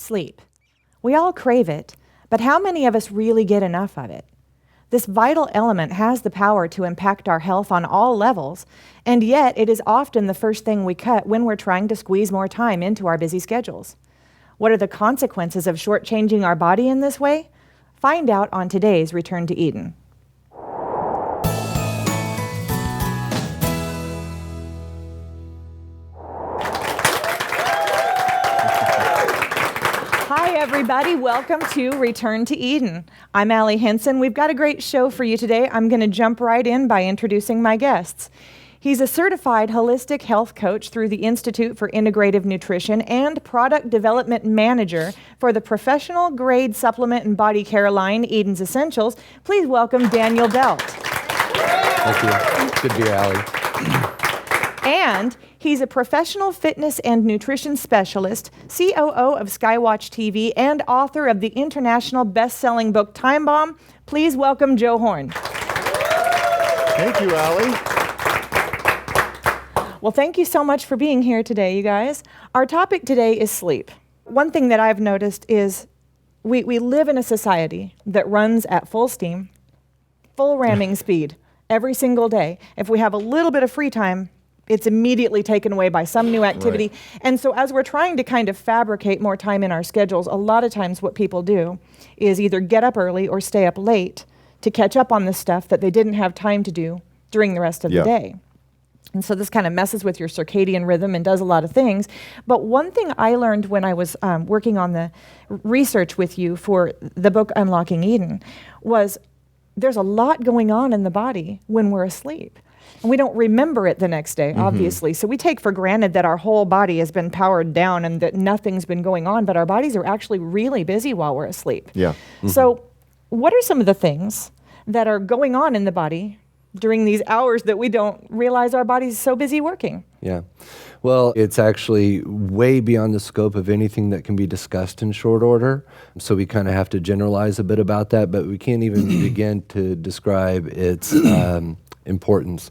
Sleep. We all crave it, but how many of us really get enough of it? This vital element has the power to impact our health on all levels, and yet it is often the first thing we cut when we're trying to squeeze more time into our busy schedules. What are the consequences of shortchanging our body in this way? Find out on today's Return to Eden. Hi, everybody. Welcome to Return to Eden. I'm Allie Henson. We've got a great show for you today. I'm going to jump right in by introducing my guests. He's a certified holistic health coach through the Institute for Integrative Nutrition and product development manager for the professional grade supplement and body care line, Eden's Essentials. Please welcome Daniel Belt. Thank you. Good to be here, Allie. And he's a professional fitness and nutrition specialist, COO of Skywatch TV, and author of the international best-selling book Time Bomb. Please welcome Joe Horn. Thank you, Allie. Well, thank you so much for being here today, you guys. Our topic today is sleep. One thing that I've noticed is we live in a society that runs at full steam, full ramming speed every single day. If we have a little bit of free time, it's immediately taken away by some new activity. Right. And so as we're trying to kind of fabricate more time in our schedules, a lot of times what people do is either get up early or stay up late to catch up on the stuff that they didn't have time to do during the rest of the day. And so this kind of messes with your circadian rhythm and does a lot of things. But one thing I learned when I was working on the research with you for the book Unlocking Eden was there's a lot going on in the body when we're asleep. And we don't remember it the next day, obviously. So we take for granted that our whole body has been powered down and that nothing's been going on, but our bodies are actually really busy while we're asleep. Yeah. So what are some of the things that are going on in the body during these hours that we don't realize our body's so busy working? Yeah. Well, it's actually way beyond the scope of anything that can be discussed in short order. So we kind of have to generalize a bit about that, but we can't even begin to describe its importance.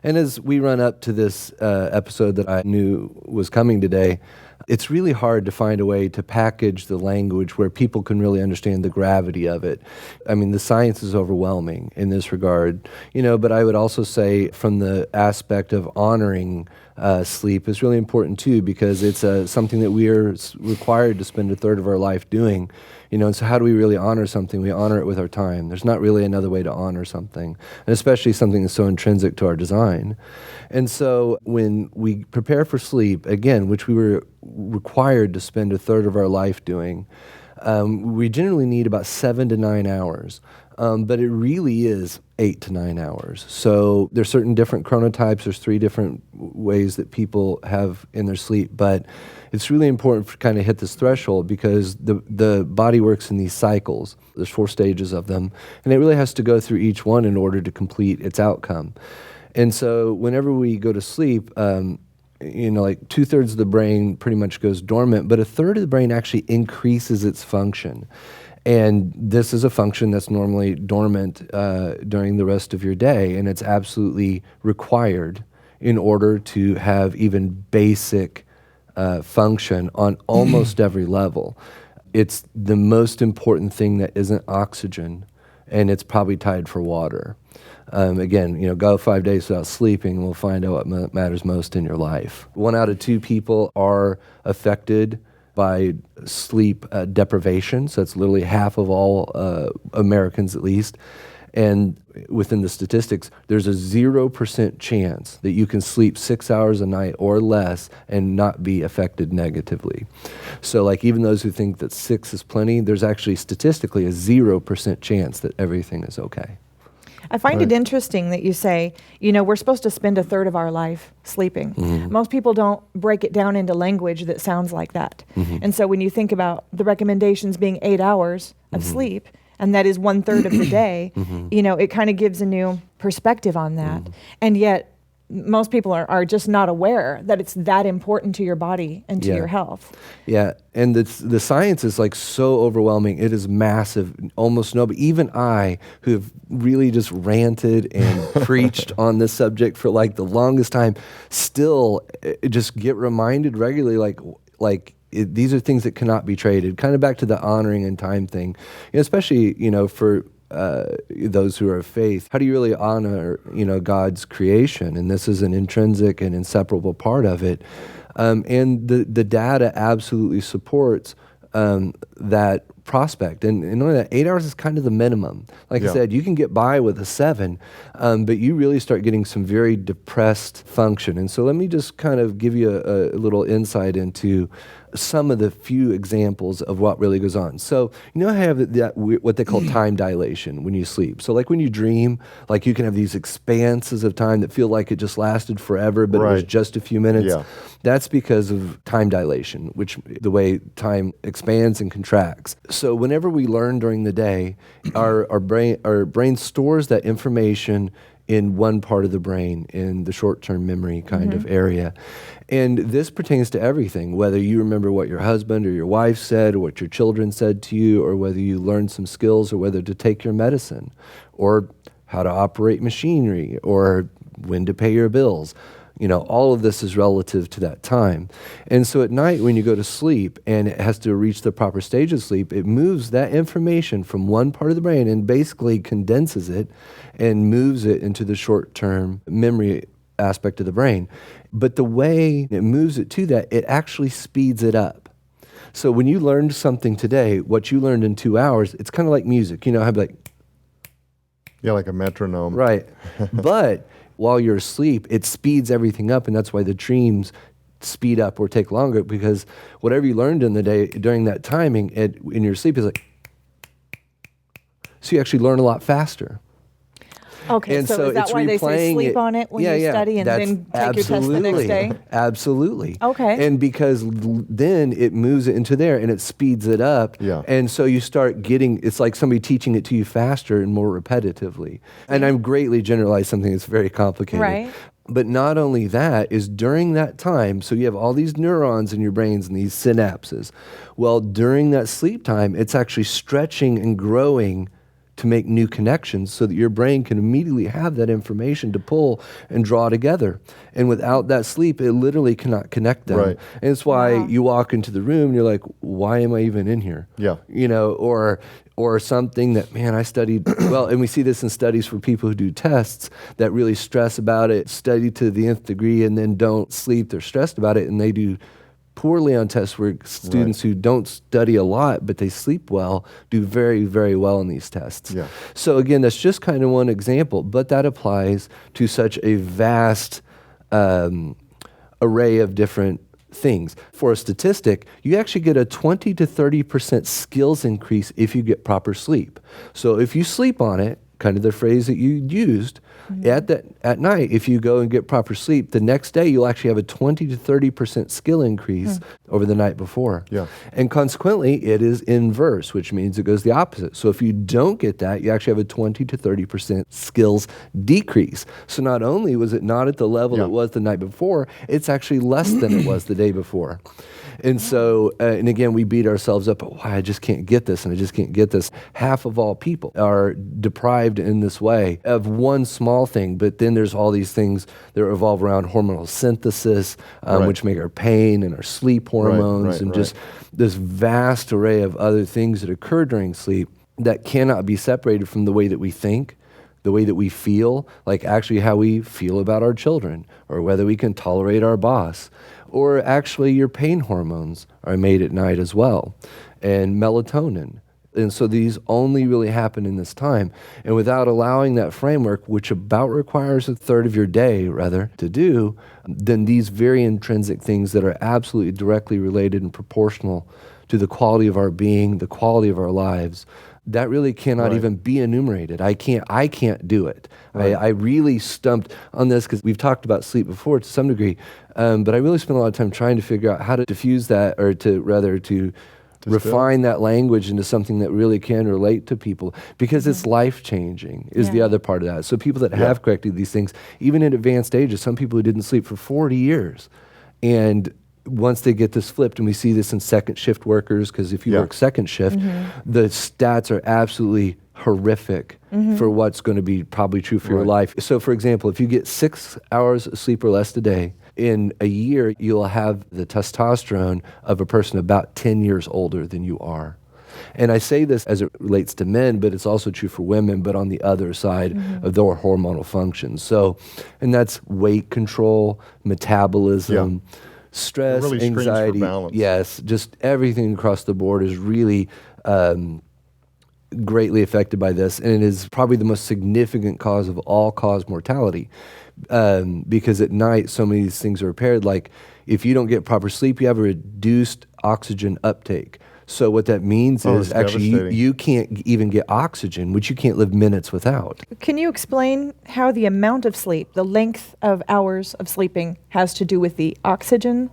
And as we run up to this episode that I knew was coming today, it's really hard to find a way to package the language where people can really understand the gravity of it. I mean, the science is overwhelming in this regard, but I would also say from the aspect of honoring sleep is really important too, because it's something that we are required to spend a third of our life doing. And so how do we really honor something? We honor it with our time. There's not really another way to honor something, and especially something that's so intrinsic to our design. And so when we prepare for sleep, again, which we were required to spend a third of our life doing, we generally need about 7 to 9 hours. But it really is 8 to 9 hours. So there's certain different chronotypes. There's 3 different ways that people have in their sleep. But it's really important to kind of hit this threshold because the body works in these cycles. There's 4 stages of them. And it really has to go through each one in order to complete its outcome. And so whenever we go to sleep, like 2/3 of the brain pretty much goes dormant, but 1/3 of the brain actually increases its function. And this is a function that's normally dormant during the rest of your day, and it's absolutely required in order to have even basic function on almost every level. It's the most important thing that isn't oxygen, and it's probably tied for water. Again, go 5 days without sleeping, and we'll find out what matters most in your life. 1 out of 2 people are affected by sleep deprivation. So that's literally half of all Americans at least. And within the statistics, there's a 0% chance that you can sleep 6 hours a night or less and not be affected negatively. So like even those who think that 6 is plenty, there's actually statistically a 0% chance that everything is okay. I find it interesting that you say, we're supposed to spend a third of our life sleeping. Most people don't break it down into language that sounds like that. And so when you think about the recommendations being 8 hours of sleep, and that is 1/3 of the day, it kind of gives a new perspective on that. And yet most people are just not aware that it's that important to your body and to your health. Yeah, and the science is like so overwhelming. It is massive. Almost nobody, even I, who have really just ranted and preached on this subject for like the longest time, still just get reminded regularly like these are things that cannot be traded. Kind of back to the honoring and time thing, especially, for those who are of faith. How do you really honor, God's creation? And this is an intrinsic and inseparable part of it. And the data absolutely supports that prospect. And only that 8 hours is kind of the minimum. Like I said, you can get by with a 7, but you really start getting some very depressed function. And so let me just kind of give you a little insight into some of the few examples of what really goes on. So, I have what they call time dilation when you sleep. So like when you dream, like you can have these expanses of time that feel like it just lasted forever, but it was just a few minutes. Yeah. That's because of time dilation, which the way time expands and contracts. So whenever we learn during the day, our brain stores that information in one part of the brain, in the short-term memory kind of area. And this pertains to everything, whether you remember what your husband or your wife said, or what your children said to you, or whether you learned some skills, or whether to take your medicine, or how to operate machinery, or when to pay your bills. All of this is relative to that time. And so at night when you go to sleep and it has to reach the proper stage of sleep, it moves that information from one part of the brain and basically condenses it and moves it into the short-term memory aspect of the brain. But the way it moves it to that, it actually speeds it up. So when you learned something today, what you learned in 2 hours, it's kind of like music. How like... Yeah, like a metronome. Right. But while you're asleep, it speeds everything up, and that's why the dreams speed up or take longer, because whatever you learned in the day during that timing, in your sleep is like... So you actually learn a lot faster. Okay, And so is that why they say sleep on it when you study and then take your test the next day? Absolutely. Okay. And because then it moves it into there and it speeds it up. Yeah. And so you start getting, it's like somebody teaching it to you faster and more repetitively. And I'm greatly generalizing something that's very complicated. Right. But not only that, is during that time, so you have all these neurons in your brains and these synapses. Well, during that sleep time, it's actually stretching and growing to make new connections so that your brain can immediately have that information to pull and draw together. And without that sleep, it literally cannot connect them. Right. And it's why you walk into the room and you're like, why am I even in here? Yeah. Or something that, man, I studied, well, and we see this in studies for people who do tests that really stress about it, study to the nth degree, and then don't sleep. They're stressed about it, and they do poorly on tests where students who don't study a lot but they sleep well do very, very well in these tests. Yeah. So again, that's just kind of one example, but that applies to such a vast array of different things. For a statistic, you actually get a 20 to 30% skills increase if you get proper sleep. So if you sleep on it, kind of the phrase that you used, at night, if you go and get proper sleep, the next day you'll actually have a 20 to 30% skill increase over the night before. Yeah. And consequently, it is inverse, which means it goes the opposite. So if you don't get that, you actually have a 20 to 30% skills decrease. So not only was it not at the level it was the night before, it's actually less than it was the day before. And so, and again, we beat ourselves up, why I just can't get this, and I just can't get this. Half of all people are deprived in this way of one small thing, but then there's all these things that revolve around hormonal synthesis, which make our pain and our sleep hormones, just this vast array of other things that occur during sleep that cannot be separated from the way that we think, the way that we feel, like actually how we feel about our children, or whether we can tolerate our boss, or actually your pain hormones are made at night as well, and melatonin. And so these only really happen in this time. And without allowing that framework, which about requires a third of your day, rather, to do, then these very intrinsic things that are absolutely directly related and proportional to the quality of our being, the quality of our lives, that really cannot even be enumerated. I can't do it. I really stumped on this because we've talked about sleep before to some degree, but I really spent a lot of time trying to figure out how to diffuse that, or to refine that language into something that really can relate to people, because it's life-changing is the other part of that. So people that have corrected these things, even at advanced ages, some people who didn't sleep for 40 years, and once they get this flipped, and we see this in second shift workers, because if you work second shift, the stats are absolutely horrific for what's going to be probably true for your life. So for example, if you get 6 hours of sleep or less a day, in a year, you'll have the testosterone of a person about 10 years older than you are. And I say this as it relates to men, but it's also true for women, but on the other side of their hormonal functions. So, and that's weight control, metabolism, stress, It really screens for anxiety. balance. Yes, just everything across the board is really greatly affected by this. And it is probably the most significant cause of all-cause mortality. Because at night, so many of these things are impaired. Like if you don't get proper sleep, you have a reduced oxygen uptake. So what that means is it's actually devastating. you can't even get oxygen, which you can't live minutes without. Can you explain how the amount of sleep, the length of hours of sleeping, has to do with the oxygen?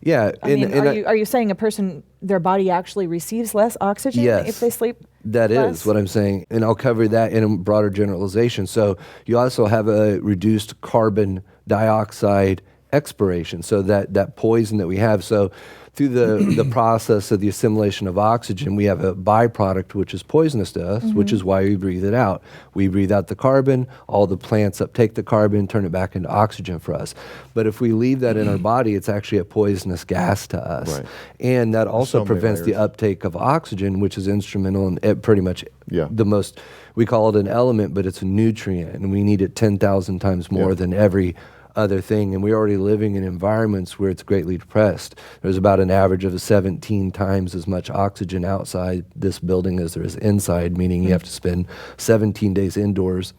Yeah. Are you saying a person, their body actually receives less oxygen Yes. if they sleep That less? is what I'm saying. And I'll cover that in a broader generalization. So you also have a reduced carbon dioxide expiration. So that poison that we have. So through the process of the assimilation of oxygen, we have a byproduct which is poisonous to us, which is why we breathe it out. We breathe out the carbon, all the plants uptake the carbon, turn it back into oxygen for us. But if we leave that in our body, it's actually a poisonous gas to us. Right. And that also so many prevents the layers. uptake of oxygen, which is instrumental in pretty much the most, we call it an element, but it's a nutrient, and we need it 10,000 times more than every other thing. And we're already living in environments where it's greatly depressed. There's about an average of 17 times as much oxygen outside this building as there is inside, meaning you have to spend 17 days indoors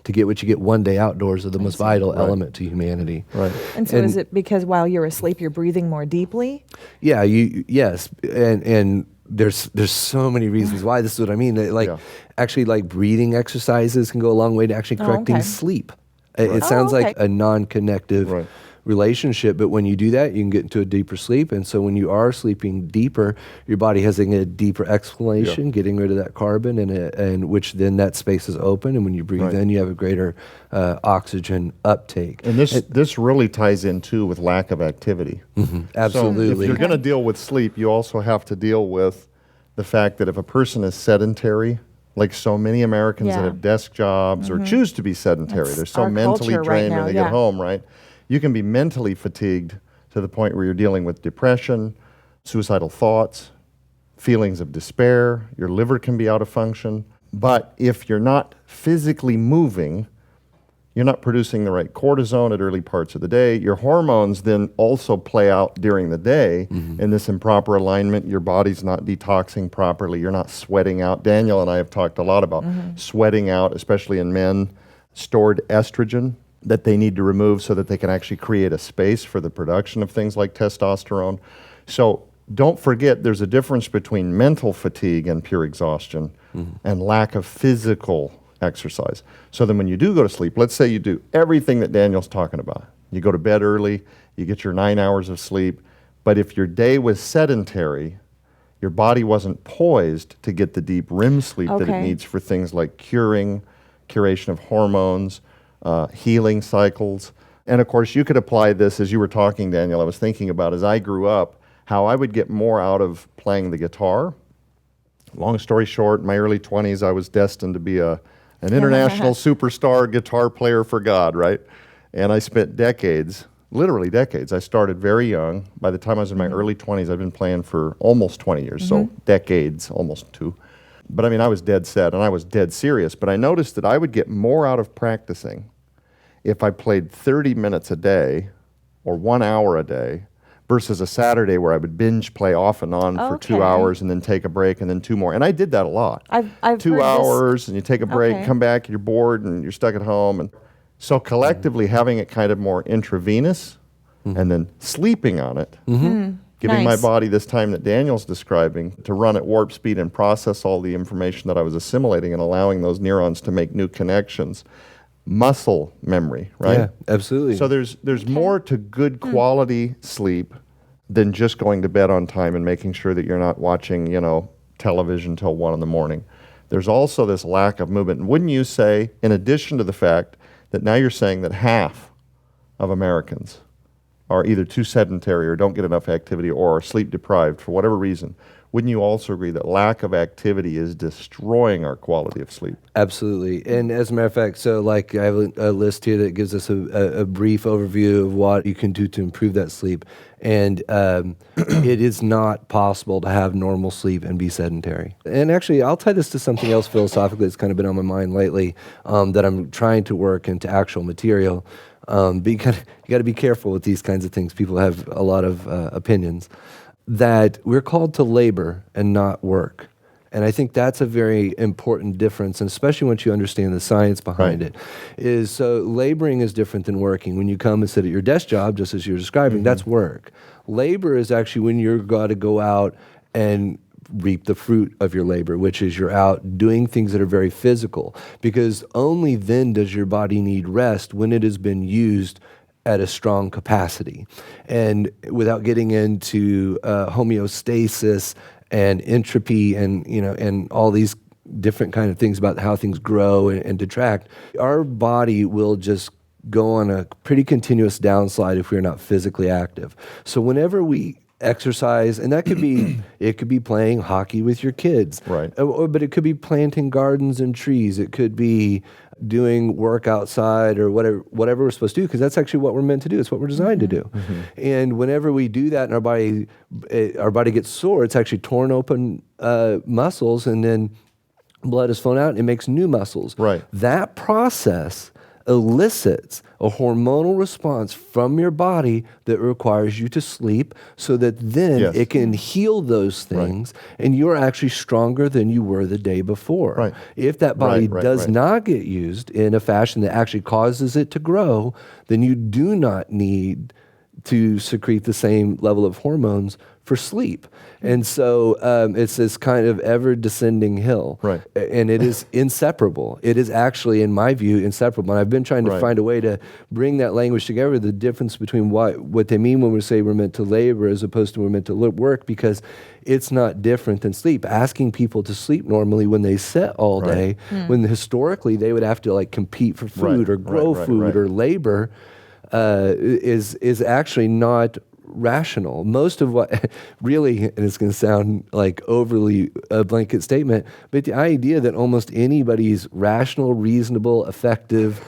to get what you get one day outdoors of the most vital element to humanity. Right. And so is it because while you're asleep, you're breathing more deeply? Yeah, yes. And there's so many reasons why. This is what I mean. Actually, like breathing exercises can go a long way to actually correcting sleep. It sounds like a non-connective relationship, but when you do that, you can get into a deeper sleep. And so when you are sleeping deeper, your body has a deeper exhalation, getting rid of that carbon, and which then that space is open. And when you breathe in, you have a greater oxygen uptake. And this really ties in too with lack of activity. Absolutely. So if you're going to deal with sleep, you also have to deal with the fact that if a person is sedentary, like so many Americans that have desk jobs or choose to be sedentary, they're so our mentally culture right drained now, when they get home, right? You can be mentally fatigued to the point where you're dealing with depression, suicidal thoughts, feelings of despair. Your liver can be out of function. But if you're not physically moving, you're not producing the right cortisone at early parts of the day. Your hormones then also play out during the day in this improper alignment. Your body's not detoxing properly. You're not sweating out. Daniel and I have talked a lot about sweating out, especially in men, stored estrogen that they need to remove so that they can actually create a space for the production of things like testosterone. So don't forget there's a difference between mental fatigue and pure exhaustion and lack of physical exercise. So then when you do go to sleep, let's say you do everything that Daniel's talking about. You go to bed early, you get your 9 hours of sleep, but if your day was sedentary, your body wasn't poised to get the deep REM sleep that it needs for things like curation of hormones, healing cycles. And of course, you could apply this as you were talking, Daniel. I was thinking about as I grew up, how I would get more out of playing the guitar. Long story short, in my early 20s, I was destined to be an international superstar guitar player for God, right? And I spent decades, literally decades. I started very young. By the time I was in my early 20s, I've been playing for almost 20 years, so decades, almost 2. But I mean, I was dead set and I was dead serious. But I noticed that I would get more out of practicing if I played 30 minutes a day or 1 hour a day versus a Saturday where I would binge play off and on for 2 hours and then take a break and then 2 more. And I did that a lot. I've 2 heard hours and you take a break, come back, you're bored and you're stuck at home. And so collectively having it kind of more intravenous and then sleeping on it, giving my body this time that Daniel's describing to run at warp speed and process all the information that I was assimilating and allowing those neurons to make new connections. Muscle memory, right? Yeah, absolutely. So there's more to good quality sleep than just going to bed on time and making sure that you're not watching, television till 1 in the morning. There's also this lack of movement. And wouldn't you say, in addition to the fact that now you're saying that half of Americans are either too sedentary or don't get enough activity or are sleep deprived for whatever reason, wouldn't you also agree that lack of activity is destroying our quality of sleep? Absolutely. And as a matter of fact, so like I have a list here that gives us a brief overview of what you can do to improve that sleep. And it is not possible to have normal sleep and be sedentary. And actually, I'll tie this to something else philosophically that's kind of been on my mind lately, that I'm trying to work into actual material. Because you got to be careful with these kinds of things. People have a lot of opinions. That we're called to labor and not work. And I think that's a very important difference, and especially once you understand the science behind it, is so laboring is different than working. When you come and sit at your desk job, just as you're describing, that's work. Labor is actually when you're got to go out and reap the fruit of your labor, which is you're out doing things that are very physical, because only then does your body need rest when it has been used at a strong capacity. And without getting into homeostasis and entropy and, and all these different kind of things about how things grow and detract, our body will just go on a pretty continuous downslide if we're not physically active. So whenever we exercise, and that could be, it could be playing hockey with your kids, right? But it could be planting gardens and trees. It could be doing work outside or whatever we're supposed to do, because that's actually what we're meant to do. It's what we're designed to do. And whenever we do that and our body gets sore, it's actually torn open muscles, and then blood is flown out and it makes new muscles. Right. That process elicits a hormonal response from your body that requires you to sleep, so that then it can heal those things, and you're actually stronger than you were the day before. Right. If that body does not get used in a fashion that actually causes it to grow, then you do not need to secrete the same level of hormones for sleep. And so it's this kind of ever-descending hill. Right. And it is inseparable. It is actually, in my view, inseparable. And I've been trying to find a way to bring that language together, the difference between what they mean when we say we're meant to labor as opposed to we're meant to work, because it's not different than sleep. Asking people to sleep normally when they sit all day, when historically they would have to like compete for food or grow food or labor, is actually not rational. Most of what really, and it's going to sound like overly a blanket statement, but the idea that almost anybody's rational, reasonable, effective,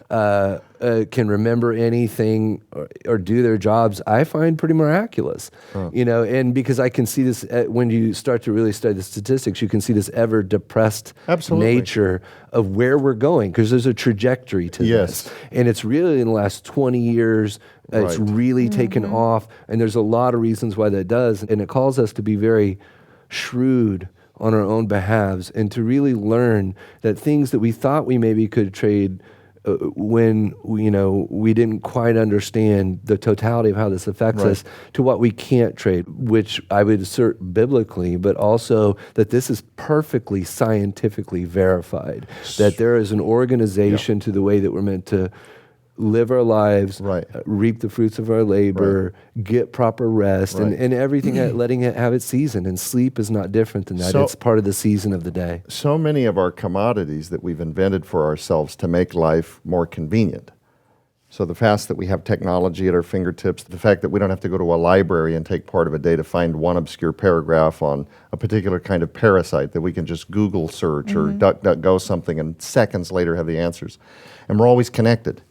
can remember anything or do their jobs, I find pretty miraculous. And because I can see this when you start to really study the statistics, you can see this ever depressed nature of where we're going, because there's a trajectory to this. And it's really in the last 20 years, it's really taken off, and there's a lot of reasons why that does. And it calls us to be very shrewd on our own behalves and to really learn that things that we thought we maybe could trade when we didn't quite understand the totality of how this affects us, to what we can't trade, which I would assert biblically, but also that this is perfectly scientifically verified, that there is an organization to the way that we're meant to live our lives, reap the fruits of our labor, get proper rest, and everything, letting it have its season. And sleep is not different than that. So, it's part of the season of the day. So many of our commodities that we've invented for ourselves to make life more convenient. So the fact that we have technology at our fingertips, the fact that we don't have to go to a library and take part of a day to find one obscure paragraph on a particular kind of parasite, that we can just Google search or DuckDuckGo something and seconds later have the answers. And we're always connected.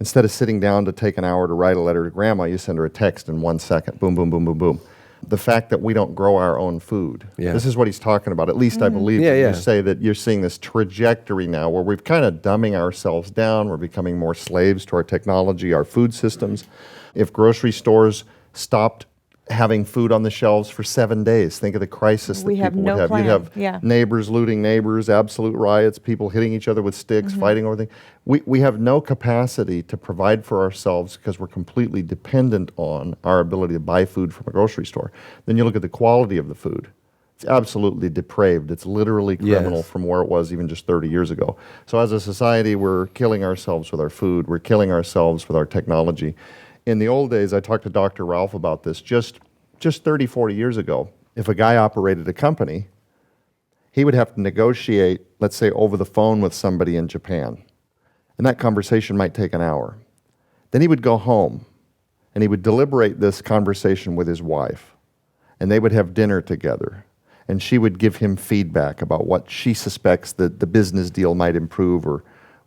Instead of sitting down to take an hour to write a letter to grandma, you send her a text in 1 second. Boom, boom, boom, boom, boom. The fact that we don't grow our own food. This is what he's talking about. At least I believe you say that you're seeing this trajectory now where we've kind of dumbing ourselves down. We're becoming more slaves to our technology, our food systems. If grocery stores stopped having food on the shelves for 7 days, think of the crisis that people would have. You'd have neighbors looting neighbors, absolute riots, people hitting each other with sticks, fighting over things. We have no capacity to provide for ourselves because we're completely dependent on our ability to buy food from a grocery store. Then you look at the quality of the food. It's absolutely depraved. It's literally criminal from where it was even just 30 years ago. So as a society, we're killing ourselves with our food. We're killing ourselves with our technology. In the old days, I talked to Dr. Ralph about this just 30, 40 years ago. If a guy operated a company, he would have to negotiate, let's say, over the phone with somebody in Japan. And that conversation might take an hour. Then he would go home, and he would deliberate this conversation with his wife. And they would have dinner together. and she would give him feedback about what she suspects that the business deal might improve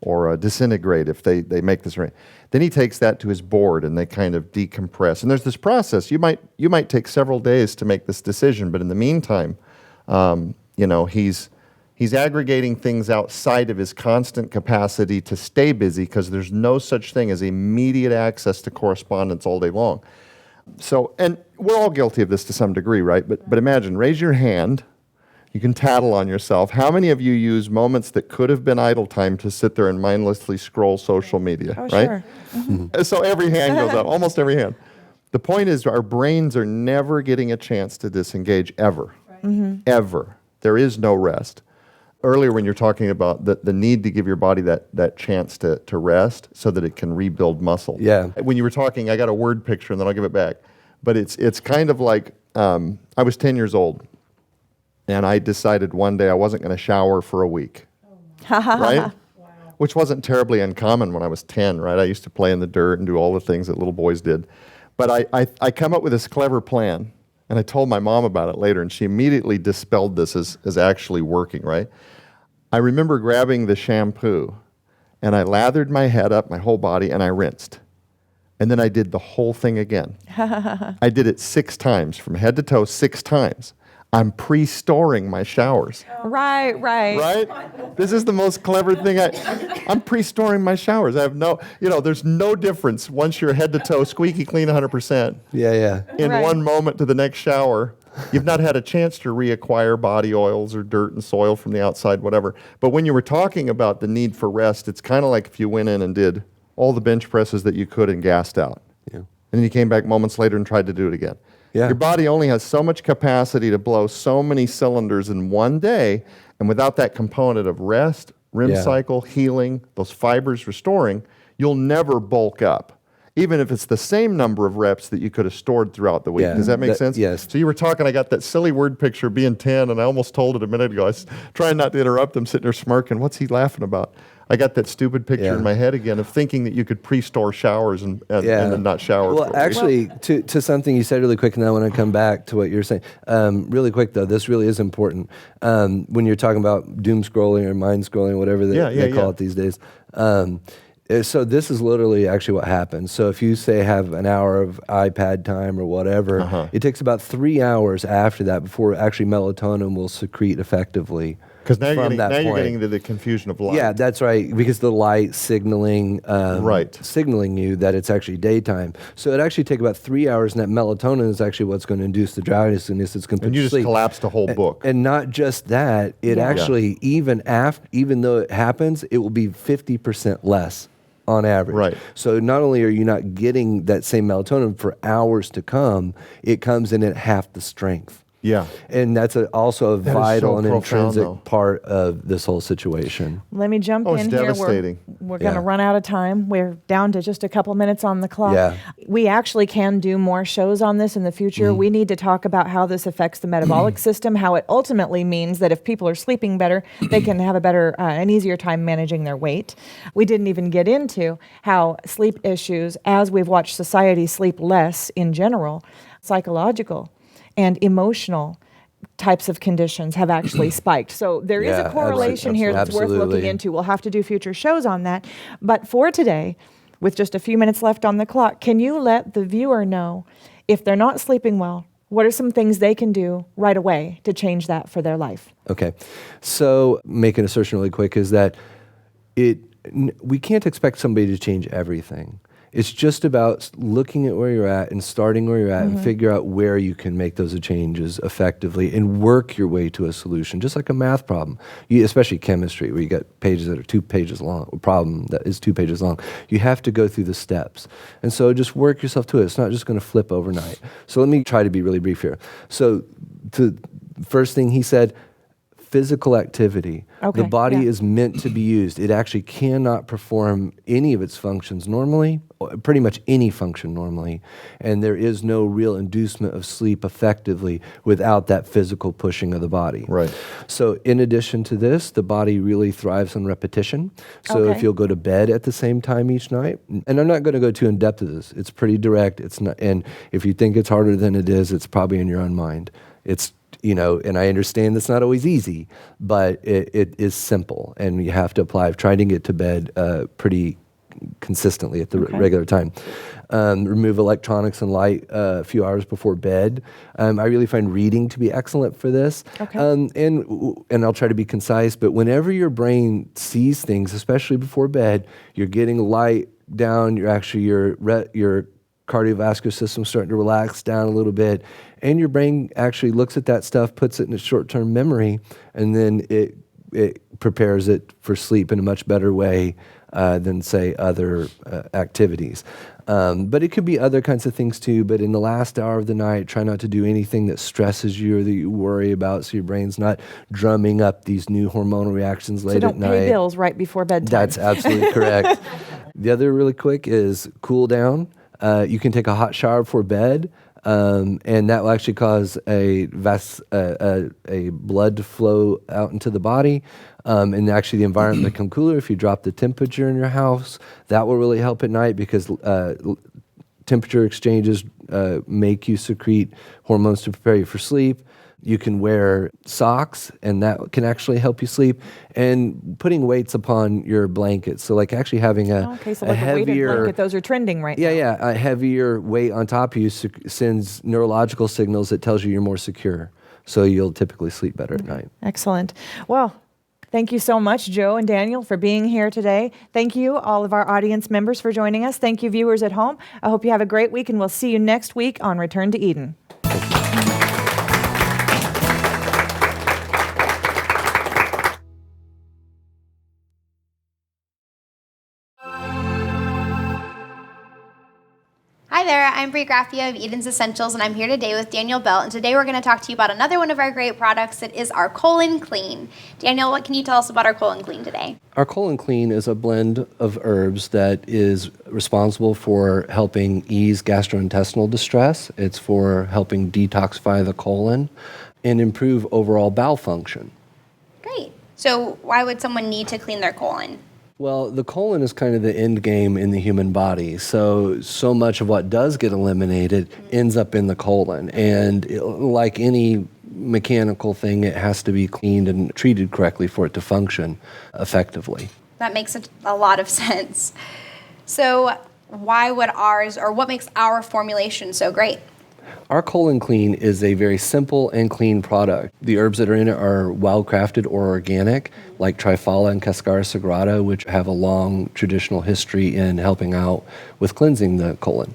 or disintegrate if they make this right. Then he takes that to his board and they kind of decompress. And there's this process. You might take several days to make this decision, but in the meantime, he's aggregating things outside of his constant capacity to stay busy because there's no such thing as immediate access to correspondence all day long. So, and we're all guilty of this to some degree, right? But imagine, raise your hand. You can tattle on yourself. How many of you use moments that could have been idle time to sit there and mindlessly scroll social media, right? Sure. Mm-hmm. So every hand goes up, almost every hand. The point is our brains are never getting a chance to disengage ever, ever. There is no rest. Earlier when you're talking about the need to give your body that chance to rest so that it can rebuild muscle. Yeah. When you were talking, I got a word picture and then I'll give it back. But it's kind of like I was 10 years old and I decided one day I wasn't going to shower for a week. Right? Wow. Which wasn't terribly uncommon when I was 10, right? I used to play in the dirt and do all the things that little boys did. But I come up with this clever plan. And I told my mom about it later, and she immediately dispelled this as actually working, right? I remember grabbing the shampoo, and I lathered my head up, my whole body, and I rinsed. And then I did the whole thing again. I did it 6 times, from head to toe, 6 times. I'm pre-storing my showers. Right. Right? This is the most clever thing. I'm pre-storing my showers. I have there's no difference once you're head to toe, squeaky clean 100%. Yeah. In Right. one moment to the next shower, you've not had a chance to reacquire body oils or dirt and soil from the outside, whatever. But when you were talking about the need for rest, it's kind of like if you went in and did all the bench presses that you could and gassed out. Yeah. And then you came back moments later and tried to do it again. Yeah. Your body only has so much capacity to blow so many cylinders in one day, and without that component of rest, REM cycle, healing, those fibers restoring, you'll never bulk up, even if it's the same number of reps that you could have stored throughout the week. Yeah. Does that make sense? Yes. So you were talking, I got that silly word picture being 10, and I almost told it a minute ago. I was trying not to interrupt him, sitting there smirking. What's he laughing about? I got that stupid picture in my head again of thinking that you could pre-store showers and then not shower. Well, for actually, to something you said really quick, and I want to come back to what you're saying. Really quick, though, this really is important. When you're talking about doom scrolling or mind scrolling, whatever they call it these days. So this is literally actually what happens. So if you say have an hour of iPad time or whatever, it takes about 3 hours after that before actually melatonin will secrete effectively. Because now you're getting into the confusion of light. Yeah, that's right. Because the light signaling signaling you that it's actually daytime. So it actually take about 3 hours, and that melatonin is actually what's going to induce the drowsiness. It's going to and you just collapsed a whole book. And not just that, it actually even though it happens, it will be 50% less on average. Right. So not only are you not getting that same melatonin for hours to come, it comes in at half the strength. Yeah. And that's also a vital and intrinsic though. part of this whole situation. Let me jump in it's here. devastating. We're going to run out of time. We're down to just a couple minutes on the clock. Yeah. We actually can do more shows on this in the future. We need to talk about how this affects the metabolic system, how it ultimately means that if people are sleeping better, they can have a better, an easier time managing their weight. We didn't even get into how sleep issues, as we've watched society sleep less in general, psychological and emotional types of conditions have actually spiked. So there is a correlation here that's worth looking into. We'll have to do future shows on that. But for today, with just a few minutes left on the clock, can you let the viewer know if they're not sleeping well, what are some things they can do right away to change that for their life? Okay. So make an assertion really quick is that we can't expect somebody to change everything. It's just about looking at where you're at and starting where you're at and figure out where you can make those changes effectively and work your way to a solution, just like a math problem, especially chemistry, where you got pages that are 2 pages long, a problem that is 2 pages long. You have to go through the steps. And so just work yourself to it. It's not just going to flip overnight. So let me try to be really brief here. So the first thing he said, physical activity. Okay, the body is meant to be used. It actually cannot perform any of its functions normally, pretty much any function normally, and there is no real inducement of sleep effectively without that physical pushing of the body. Right. So in addition to this, the body really thrives on repetition. So if you'll go to bed at the same time each night, and I'm not going to go too in-depth to this, it's pretty direct. It's not, and if you think it's harder than it is, it's probably in your own mind. And I understand that's not always easy, but it is simple, and you have to apply. I've tried to get to bed pretty consistently at the regular time. Remove electronics and light a few hours before bed. I really find reading to be excellent for this. Okay. And I'll try to be concise, but whenever your brain sees things, especially before bed, you're getting light down, your cardiovascular system starting to relax down a little bit, and your brain actually looks at that stuff, puts it in a short-term memory, and then it prepares it for sleep in a much better way than, say, other activities. But it could be other kinds of things too. But in the last hour of the night, try not to do anything that stresses you or that you worry about, so your brain's not drumming up these new hormonal reactions late at night. So don't pay bills right before bedtime. That's absolutely correct. The other really quick is cool down. You can take a hot shower before bed, and that will actually cause a blood to flow out into the body, and actually the environment become cooler. If you drop the temperature in your house, that will really help at night, because temperature exchanges make you secrete hormones to prepare you for sleep. You can wear socks, and that can actually help you sleep. And putting weights upon your blanket. So like actually having a so like a weighted heavier blanket, those are trending right now. Yeah, a heavier weight on top of you sends neurological signals that tells you you're more secure. So you'll typically sleep better at night. Excellent. Well, thank you so much, Joe and Daniel, for being here today. Thank you, all of our audience members, for joining us. Thank you, viewers at home. I hope you have a great week, and we'll see you next week on Return to Eden. Hi there, I'm Brie Graffia of Eden's Essentials, and I'm here today with Daniel Belt, and today we're going to talk to you about another one of our great products. It is our Colon Clean. Daniel, what can you tell us about our Colon Clean today? Our Colon Clean is a blend of herbs that is responsible for helping ease gastrointestinal distress. It's for helping detoxify the colon and improve overall bowel function. Great. So why would someone need to clean their colon? Well, the colon is kind of the end game in the human body. So much of what does get eliminated ends up in the colon. And like any mechanical thing, it has to be cleaned and treated correctly for it to function effectively. That makes a lot of sense. So why would what makes our formulation so great? Our Colon Clean is a very simple and clean product. The herbs that are in it are well-crafted or organic, like Triphala and Cascara Sagrada, which have a long traditional history in helping out with cleansing the colon.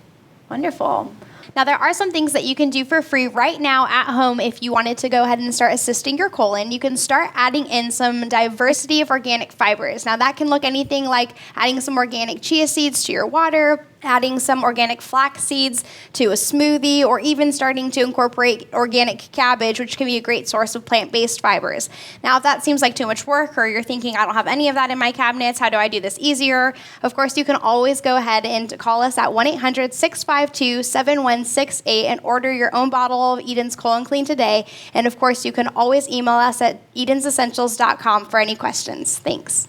Wonderful. Now, there are some things that you can do for free right now at home if you wanted to go ahead and start assisting your colon. You can start adding in some diversity of organic fibers. Now, that can look anything like adding some organic chia seeds to your water, adding some organic flax seeds to a smoothie, or even starting to incorporate organic cabbage, which can be a great source of plant-based fibers. Now, if that seems like too much work, or you're thinking, I don't have any of that in my cabinets, how do I do this easier? Of course, you can always go ahead and call us at 1-800-652-7168 and order your own bottle of Eden's Colon Clean today. And of course, you can always email us at edensessentials.com for any questions. Thanks.